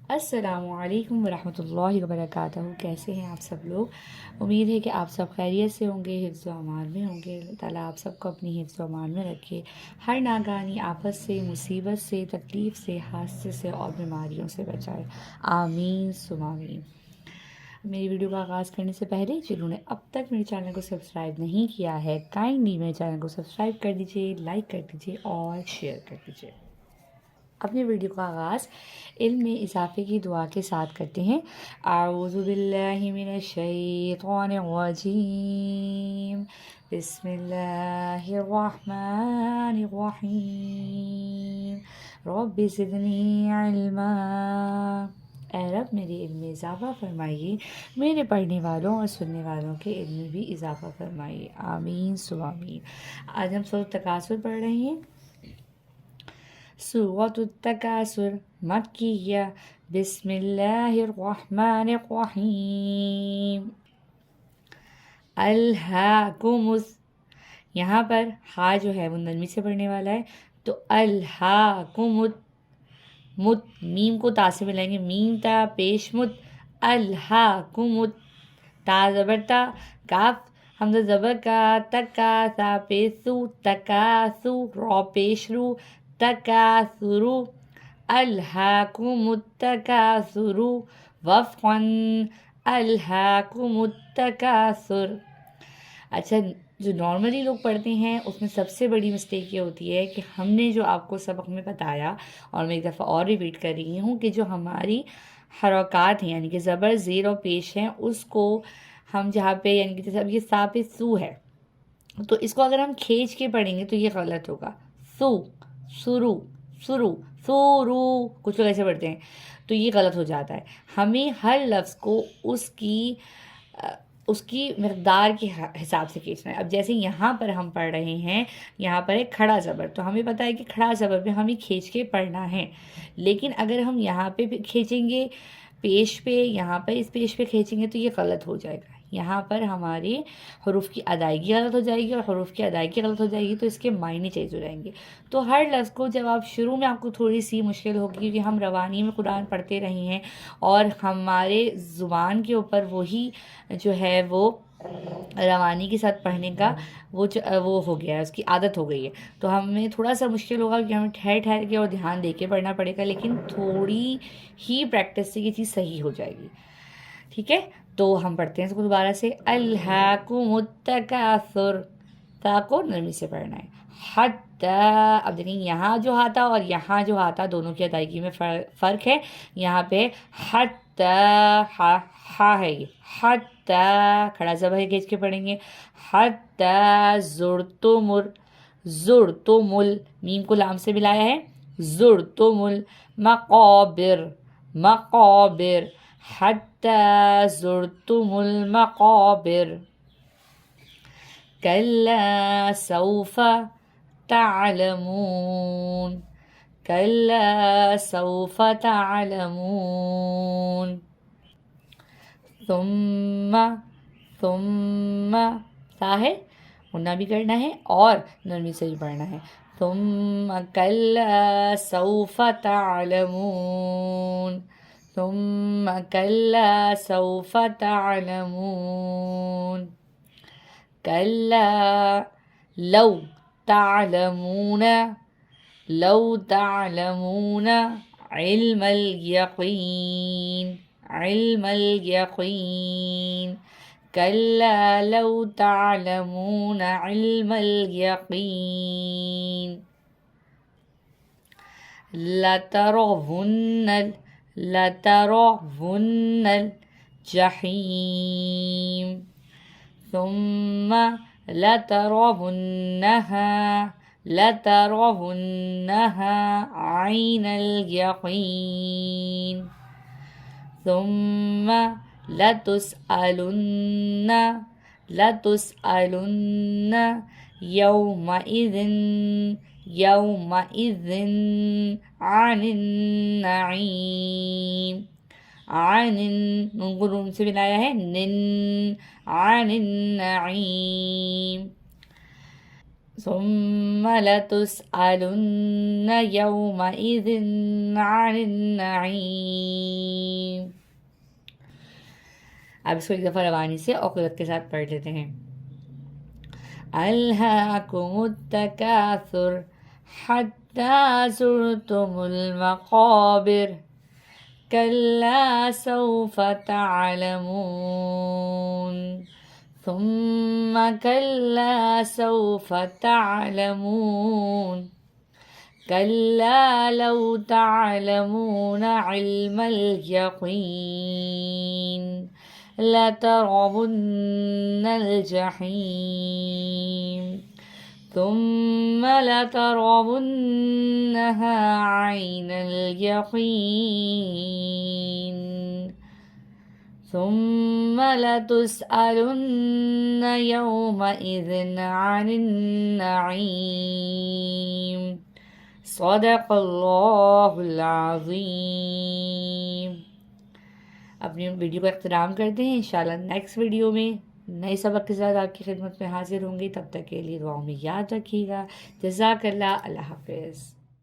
السلام علیکم ورحمۃ اللہ وبرکاتہ. کیسے ہیں آپ سب لوگ؟ امید ہے کہ آپ سب خیریت سے ہوں گے، حفظ و امان میں ہوں گے. اللہ تعالیٰ آپ سب کو اپنی حفظ و امان میں رکھے، ہر ناگہانی آفت سے، مصیبت سے، تکلیف سے، حادثے سے اور بیماریوں سے بچائے. آمین ثم آمین. میری ویڈیو کا آغاز کرنے سے پہلے جنہوں نے اب تک میرے چینل کو سبسکرائب نہیں کیا ہے، کائنڈلی میرے چینل کو سبسکرائب کر دیجیے، لائک کر دیجیے اور شیئر کر دیجیے. اپنی ویڈیو کا آغاز علم میں اضافے کی دعا کے ساتھ کرتے ہیں. اعوذ باللہ من الشیطان الرجیم، بسم اللہ الرحمن الرحیم، رب زدنی علما. اے رب میرے علم میں اضافہ فرمائیے، میرے پڑھنے والوں اور سننے والوں کے علم میں بھی اضافہ فرمائیے. آمین ثم آمین. آج ہم سورۃ التکاثر پڑھ رہے ہیں. سورۃ التکاثر مکیہ. بسم اللہ الرحمن الرحیم. الہاکم، یہاں پر ہا جو ہے وہ نرمی سے پڑھنے والا ہے، تو الہاکم، مت میم کو تا سے ملائیں گے، میم تا پیش مت، الہاکم، تا زبر تا، کاف حمزہ زبر کا، تکا سا پیسو، تکاسو، رو پیش رو، تکاثرو، الہاکم التکاثر، وفقا الہاکم التکاثر. اچھا، جو نارملی لوگ پڑھتے ہیں اس میں سب سے بڑی مسٹیک یہ ہوتی ہے کہ ہم نے جو آپ کو سبق میں بتایا، اور میں ایک دفعہ اور ریپیٹ کر رہی ہوں، کہ جو ہماری حرکات ہیں یعنی کہ زبر، زیر اور پیش ہیں، اس کو ہم جہاں پہ یعنی کہ جیسے اب یہ سا پہ سو ہے، تو اس کو اگر ہم کھینچ کے پڑھیں گے تو یہ غلط ہوگا. سو، سرو، سرو، سورو، کچھ لوگ ایسے پڑھتے ہیں تو یہ غلط ہو جاتا ہے. ہمیں ہر لفظ کو اس کی مقدار کے حساب سے کھینچنا ہے. اب جیسے یہاں پر ہم پڑھ رہے ہیں، یہاں پر ایک کھڑا زبر، تو ہمیں پتہ ہے کہ کھڑا زبر پہ ہمیں کھینچ کے پڑھنا ہے. لیکن اگر ہم یہاں پہ کھینچیں گے پیش پہ، یہاں پر اس پیش پہ کھینچیں گے تو یہ غلط ہو جائے گا. یہاں پر ہمارے حروف کی ادائیگی غلط ہو جائے گی، اور حروف کی ادائیگی غلط ہو جائے گی تو اس کے معنی چینج ہو جائیں گے. تو ہر لفظ کو جب آپ شروع میں آپ کو تھوڑی سی مشکل ہوگی، کیونکہ ہم روانی میں قرآن پڑھتے رہے ہیں اور ہمارے زبان کے اوپر وہی جو ہے وہ روانی کے ساتھ پڑھنے کا وہ ہو گیا ہے، اس کی عادت ہو گئی ہے. تو ہمیں تھوڑا سا مشکل ہوگا کہ ہمیں ٹھہر ٹھہر کے اور دھیان دے کے پڑھنا پڑے گا، لیکن تھوڑی ہی پریکٹس سے یہ چیز صحیح ہو جائے گی. ٹھیک ہے، تو ہم پڑھتے ہیں اس کو دوبارہ سے. الہاکم التکاثر، تا کو نرمی سے پڑھنا ہے. حتی، اب دیکھیں یہاں جو ہاتھا اور یہاں جو ہاتھا دونوں کی ادائیگی میں فرق ہے. یہاں پہ حتی، ہا ہے، یہ حتی کھڑا زبر کھینچ کے پڑھیں گے. حتی زرتمر، زرتمل، میم کو لام سے ملایا ہے، زرتمل مقابر، مقابر، حتی زرتم المقابر. کلا سوف تعلمون، کلا سوف تعلمون. ثم سا ہے، غنہ بھی کرنا ہے اور نرمی سے بھی پڑھنا ہے. ثم کلا سوف تعلمون، ثم کلا سوف تعلمون. کلا لو تعلمون، لو تعلمون علم الیقین، علم الیقین. کلا لو تعلمون علم الیقین. لترون، لترون الجحیم، ثم لترونها، لترونها عین الیقین. ثم لتسألن، لتسألن یومئذ، یومئذ عن النعیم. عن، نون کو نون سے ملایا ہے، نن، عن النعیم. ثم لتسألن يومئذ عن النعيم. اب اس کو ایک دفعہ روانی سے عقلت کے ساتھ پڑھ لیتے ہیں. ألهاكم التكاثر حتى زرتم المقابر كلا سوف تعلمون ثم كلا سوف تعلمون كلا لو تعلمون علم اليقين لترون الجحيم ثم لترونها عين اليقين ثم لتسألن يومئذ عن النعيم. صدق اللہ العظیم. اپنی ویڈیو کا احترام کرتے ہیں. انشاءاللہ نیکسٹ ویڈیو میں نئے سبق کے ساتھ آپ کی خدمت میں حاضر ہوں گی. تب تک کے لیے دعاؤں میں یاد رکھیے گا. جزاک اللہ. اللہ حافظ.